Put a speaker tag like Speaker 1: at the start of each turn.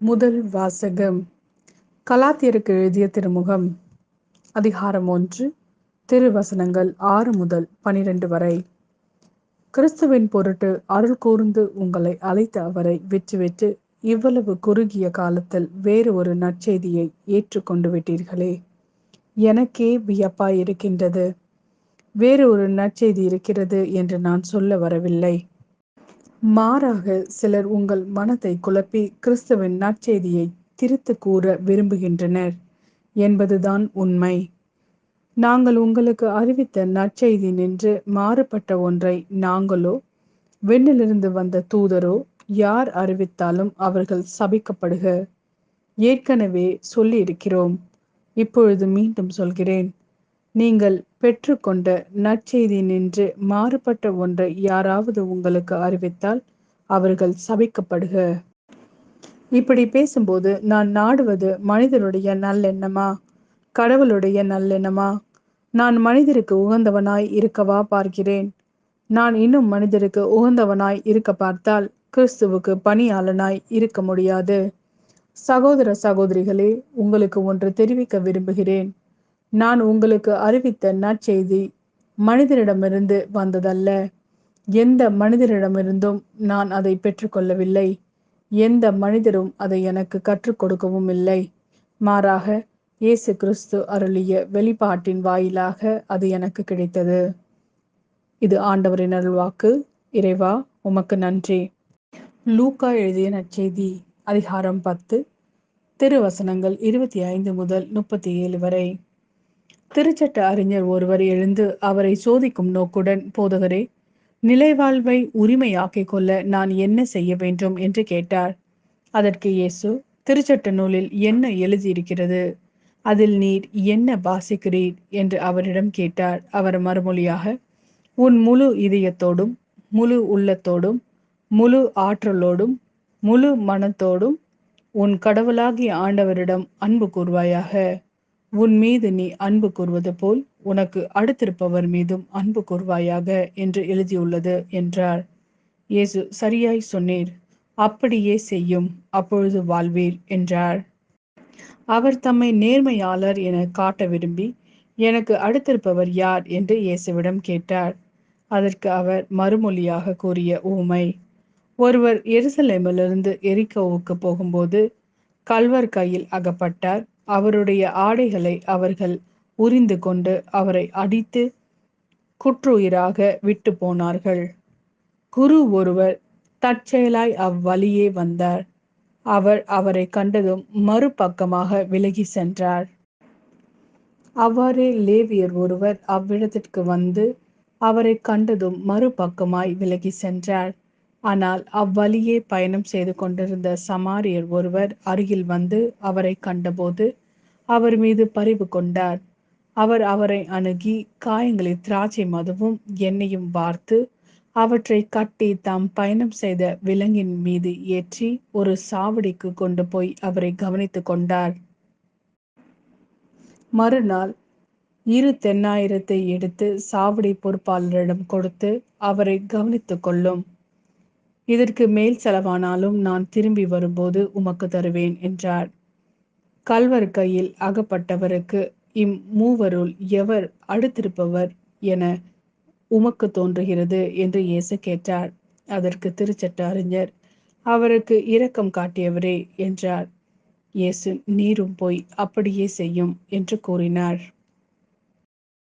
Speaker 1: முதல் வாசகம். கலாத்தியருக்கு எழுதிய திருமுகம், அதிகாரம் 1, திருவசனங்கள் 6 முதல் 12 வரை. கிறிஸ்துவின் பொருட்டு அருள் கூர்ந்து உங்களை அழைத்த அவரை விட்டுவிட்டு இவ்வளவு குறுகிய காலத்தில் வேறு ஒரு நற்செய்தியை ஏற்றுக்கொண்டு விட்டீர்களே. எனக்கே வியப்பாய் இருக்கின்றது. வேறு ஒரு நற்செய்தி இருக்கிறது என்று நான் சொல்ல வரவில்லை. மாறாக சிலர் உங்கள் மனத்தை குழப்பி கிறிஸ்துவின் நற்செய்தியை திரித்து கூற விரும்புகின்றனர் என்பதுதான் உண்மை. நாங்கள் உங்களுக்கு அறிவித்த நற்செய்தி நின்று மாறுபட்ட ஒன்றை நாங்களோ விண்ணிலிருந்து வந்த தூதரோ யார் அறிவித்தாலும் அவர்கள் சபிக்கப்படுக. ஏற்கனவே சொல்லியிருக்கிறோம், இப்பொழுது மீண்டும் சொல்கிறேன். நீங்கள் பெற்றுக்கொண்ட நற்செய்தி நின்று மாறுபட்ட ஒன்றை யாராவது உங்களுக்கு அறிவித்தால் அவர்கள் சபிக்கப்படுக. இப்படி பேசும்போது நான் நாடுவது மனிதனுடைய நல்லெண்ணமா, கடவுளுடைய நல்லெண்ணமா? நான் மனிதருக்கு உகந்தவனாய் இருக்கவா பார்க்கிறேன்? நான் இன்னும் மனிதருக்கு உகந்தவனாய் இருக்க பார்த்தால் கிறிஸ்துவுக்கு பணியாளனாய் இருக்க முடியாது. சகோதர சகோதரிகளே, உங்களுக்கு ஒன்று தெரிவிக்க விரும்புகிறேன். நான் உங்களுக்கு அறிவித்த நற்செய்தி மனிதரிடமிருந்து வந்ததல்ல. எந்த மனிதரிடமிருந்தும் நான் அதை பெற்றுக்கொள்ளவில்லை. எந்த மனிதரும் அதை எனக்கு கற்றுக் கொடுக்கவும் இல்லை. மாறாக இயேசு கிறிஸ்து அருளிய வெளிப்பாட்டின் வாயிலாக அது எனக்கு கிடைத்தது. இது ஆண்டவரின் அருள்வாக்கு. இறைவா, உமக்கு நன்றி. லூக்கா எழுதிய நற்செய்தி, அதிகாரம் 10, திருவசனங்கள் 25 முதல் 37 வரை. திருச்சட்ட அறிஞர் ஒருவர் எழுந்து அவரை சோதிக்கும் நோக்குடன், போதகரே, நிலைவாழ்வை உரிமையாக்கிக் கொள்ள நான் என்ன செய்ய வேண்டும் என்று கேட்டார். அதற்கு இயேசு, திருச்சட்ட நூலில் என்ன எழுதியிருக்கிறது? அதில் நீர் என்ன வாசிக்கிறீர் என்று அவரிடம் கேட்டார். அவர் மறுமொழியாக, உன் முழு இதயத்தோடும் முழு உள்ளத்தோடும் முழு ஆற்றலோடும் முழு மனத்தோடும் உன் கடவுளாகிய ஆண்டவரிடம் அன்பு கூர்வாயாக. உன் மீது நீ அன்பு கூர்வது போல் உனக்கு அடுத்திருப்பவர் மீதும் அன்பு கூர்வாயாக என்று எழுதியுள்ளது என்றார். இயேசு, சரியாய் சொன்னீர், அப்படியே செய்யும், அப்பொழுது வாழ்வீர் என்றார். அவர் தம்மை நேர்மையாளர் என காட்ட விரும்பி, எனக்கு அடுத்திருப்பவர் யார் என்று இயேசுவிடம் கேட்டார். அதற்கு அவர் மறுமொழியாக கூறிய ஊமை, ஒருவர் எருசலேமிலிருந்து எரிகோவுக்கு போகும்போது கள்வர் கையில் அகப்பட்டார். அவருடைய ஆடைகளை அவர்கள் உரிந்து கொண்டு அவரை அடித்து குற்றுயிராக விட்டு போனார்கள். குரு ஒருவர் தற்செயலாய் அவ்வழியே வந்தார். அவர் அவரை கண்டதும் மறுபக்கமாக விலகி சென்றார். அவ்வாறே லேவியர் ஒருவர் அவ்விடத்திற்கு வந்து அவரை கண்டதும் மறுபக்கமாய் விலகி சென்றார். ஆனால் அவ்வழியே பயணம் செய்து கொண்டிருந்த சமாரியர் ஒருவர் அருகில் வந்து அவரை கண்டபோது அவர் மீது பரிவு கொண்டார். அவர் அவரை அணுகி காயங்களில் திராட்சை மதுவும் எண்ணெயும் வார்த்து அவற்றை கட்டி தாம் பயணம் செய்த விலங்கின் மீது ஏற்றி ஒரு சாவடிக்கு கொண்டு போய் அவரை கவனித்து கொண்டார். மறுநாள் 2 தென்னாயிரத்தை எடுத்து சாவடி பொறுப்பாளரிடம் கொடுத்து, அவரை கவனித்து கொள்ளும். இதற்கு மேல் செலவானாலும் நான் திரும்பி வரும்போது உமக்கு தருவேன் என்றார். கள்வர் கையில் அகப்பட்டவருக்கு இம்மூவருள் எவர் அடுத்திருப்பவர் என உமக்கு தோன்றுகிறது என்று இயேசு கேட்டார். அதற்கு திருச்சட்ட அறிஞர், அவருக்கு இரக்கம் காட்டியவரே என்றார். இயேசு, நீரும் போய் அப்படியே செய்யும் என்று கூறினார்.